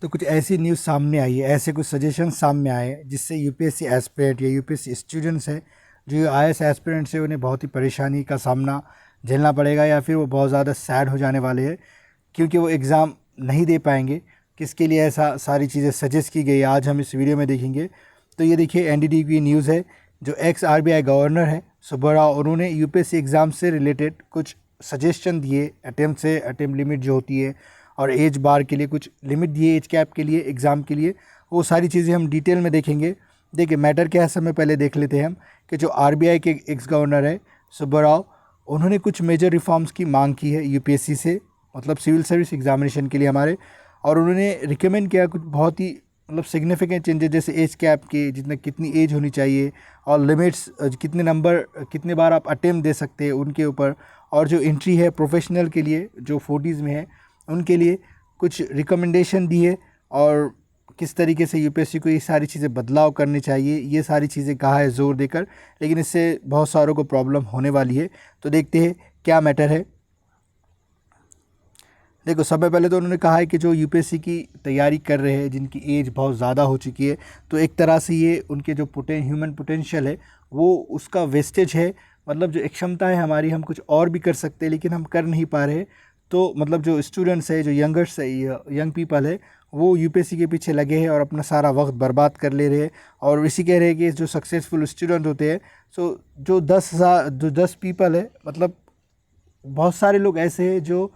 तो कुछ ऐसी न्यूज़ सामने आई है, ऐसे कुछ सजेशन सामने आए हैं जिससे यूपीएससी एस्पिरेंट या यूपीएससी स्टूडेंट्स हैं, जो आईएएस एस्पिरेंट्स है, उन्हें बहुत ही परेशानी का सामना झेलना पड़ेगा या फिर वो बहुत ज़्यादा सैड हो जाने वाले हैं क्योंकि वो एग्ज़ाम नहीं दे पाएंगे। किसके लिए ऐसा सारी चीज़ें सजेस्ट की गई आज हम इस वीडियो में देखेंगे। तो ये देखिए एनडीटीवी की न्यूज़ है। जो एक्स आरबीआई गवर्नर है सुब्बाराव, उन्होंने यूपीएससी एग्ज़ाम से रिलेटेड कुछ सजेशन दिए। अटेम्प्ट लिमिट जो होती है और एज बार के लिए कुछ लिमिट दिए, एज कैप के लिए, एग्ज़ाम के लिए। वो सारी चीज़ें हम डिटेल में देखेंगे। देखिए मैटर क्या है सब में पहले देख लेते हैं हम कि जो आरबीआई के एक्स गवर्नर है सुब्बाराव, उन्होंने कुछ मेजर रिफॉर्म्स की मांग की है यूपीएससी से, मतलब सिविल सर्विस एग्जामिनेशन के लिए हमारे। और उन्होंने रिकमेंड किया कुछ बहुत ही मतलब सिग्निफिकेंट चेंजेस, जैसे एज कैप के जितना कितनी एज होनी चाहिए और लिमिट्स कितने नंबर कितने बार आप अटेम्प्ट दे सकते हैं उनके ऊपर। और जो एंट्री है प्रोफेशनल के लिए जो 40s में है उनके लिए कुछ रिकमेंडेशन दी है। और किस तरीके से यूपीएससी को ये सारी चीज़ें बदलाव करनी चाहिए, ये सारी चीज़ें कहा है ज़ोर देकर, लेकिन इससे बहुत सारों को प्रॉब्लम होने वाली है। तो देखते हैं क्या मैटर है। देखो सबसे पहले तो उन्होंने कहा है कि जो यूपीएससी की तैयारी कर रहे हैं जिनकी एज बहुत ज़्यादा हो चुकी है, तो एक तरह से ये उनके जो ह्यूमन पोटेंशियल है वो उसका वेस्टेज है। मतलब जो एक क्षमता है हमारी, हम कुछ और भी कर सकते हैं लेकिन हम कर नहीं पा रहे। तो मतलब जो स्टूडेंट्स है, जो यंगर्स है, यंग पीपल है, वो यूपीएससी के पीछे लगे हैं और अपना सारा वक्त बर्बाद कर ले रहे हैं। और इसी कह रहे हैं कि जो सक्सेसफुल स्टूडेंट होते हैं, सो जो 10 पीपल है, मतलब बहुत सारे लोग ऐसे हैं जो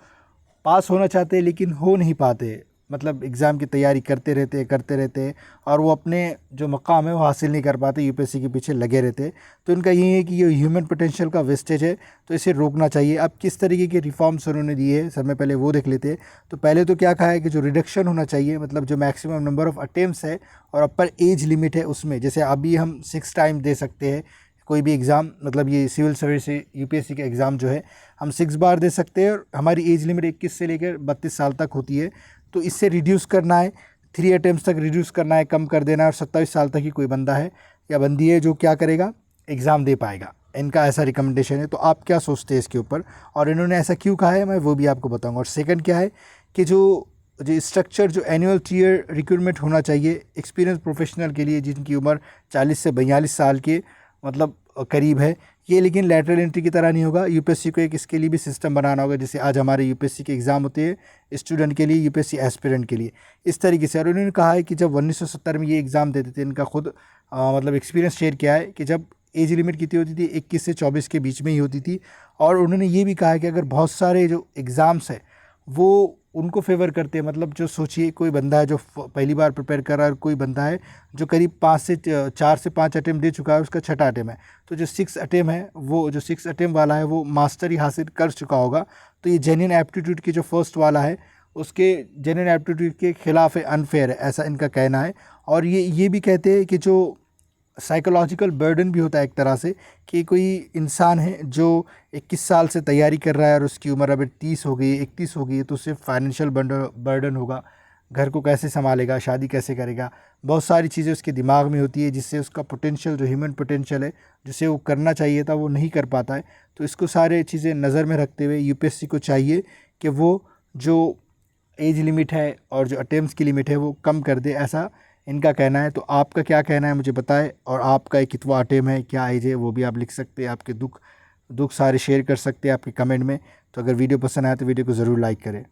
पास होना चाहते हैं लेकिन हो नहीं पाते। मतलब एग्ज़ाम की तैयारी करते रहते हैं और वो अपने जो मकाम है वो हासिल नहीं कर पाते, यूपीएससी के पीछे लगे रहते हैं। तो इनका यही है कि ये ह्यूमन पोटेंशियल का वेस्टेज है, तो इसे रोकना चाहिए। अब किस तरीके के रिफॉर्म्स उन्होंने दिए हैं सब में पहले वो देख लेते हैं। तो पहले तो क्या कहा है कि जो रिडक्शन होना चाहिए, मतलब जो मैक्सिमम नंबर ऑफ़ अटेम्प्ट्स है और अपर एज लिमिट है उसमें, जैसे अभी हम 6 टाइम दे सकते हैं कोई भी एग्ज़ाम, मतलब ये सिविल सर्विस यूपीएससी का एग्ज़ाम जो है हम 6 बार दे सकते हैं और हमारी एज लिमिट 21 से लेकर 32 साल तक होती है। तो इससे रिड्यूस करना है, 3 अटेम्प्ट्स तक रिड्यूस करना है, कम कर देना है। और 27 साल तक ही कोई बंदा है या बंदी है जो क्या करेगा, एग्ज़ाम दे पाएगा। इनका ऐसा रिकमेंडेशन है। तो आप क्या सोचते हैं इसके ऊपर, और इन्होंने ऐसा क्यों कहा है मैं वो भी आपको बताऊँगा। और सेकेंड क्या है कि जो जो स्ट्रक्चर, जो एनुअल टीयर रिक्रूटमेंट होना चाहिए एक्सपीरियंस प्रोफेशनल के लिए जिनकी उम्र 40 से 42 साल के मतलब करीब है, ये लेकिन लैटरल एंट्री की तरह नहीं होगा। यूपीएससी को एक इसके लिए भी सिस्टम बनाना होगा, जैसे आज हमारे यूपीएससी के एग्ज़ाम होते हैं स्टूडेंट के लिए, यूपीएससी एस्पिरेंट के लिए, इस तरीके से। और उन्होंने कहा है कि जब 1970 में ये एग्ज़ाम देते थे, इनका खुद मतलब एक्सपीरियंस शेयर किया है कि जब एज लिमिट कितनी होती थी, 21 से 24 के बीच में ही होती थी। और उन्होंने ये भी कहा है कि अगर बहुत सारे जो एग्ज़ाम्स है वो उनको फेवर करते हैं, मतलब जो सोचिए कोई बंदा है जो पहली बार प्रिपेयर कर रहा है और कोई बंदा है जो करीब 4 से 5 अटेम्प्ट दे चुका है, उसका 6ठा अटेम्प्ट है, तो जो 6 अटेम्प्ट है, वो जो 6 अटेम्प्ट वाला है वो मास्टरी हासिल कर चुका होगा। तो ये जेन्युइन एप्टीट्यूड की जो फर्स्ट वाला है उसके जेन्युइन एप्टीट्यूड के खिलाफ है, अनफेयर है, ऐसा इनका कहना है। और ये भी कहते हैं कि जो साइकोलॉजिकल बर्डन भी होता है एक तरह से, कि कोई इंसान है जो 21 साल से तैयारी कर रहा है और उसकी उम्र अभी 30 हो गई, 31 हो गई है, तो उससे फाइनेंशियल बर्डन होगा, घर को कैसे संभालेगा, शादी कैसे करेगा, बहुत सारी चीज़ें उसके दिमाग में होती है जिससे उसका पोटेंशियल, जो ह्यूमन पोटेंशियल है जिसे वो करना चाहिए था वो नहीं कर पाता है। तो इसको सारे चीज़ें नज़र में रखते हुए यूपीएससी को चाहिए कि वो जो एज लिमिट है और जो अटेम्प्ट्स की लिमिट है वो कम कर दे, ऐसा इनका कहना है। तो आपका क्या कहना है मुझे बताएं, और आपका कितना अटेम्प्ट है, क्या एज है, वो भी आप लिख सकते हैं। आपके दुख सारे शेयर कर सकते हैं आपके कमेंट में। तो अगर वीडियो पसंद आए तो वीडियो को ज़रूर लाइक करें।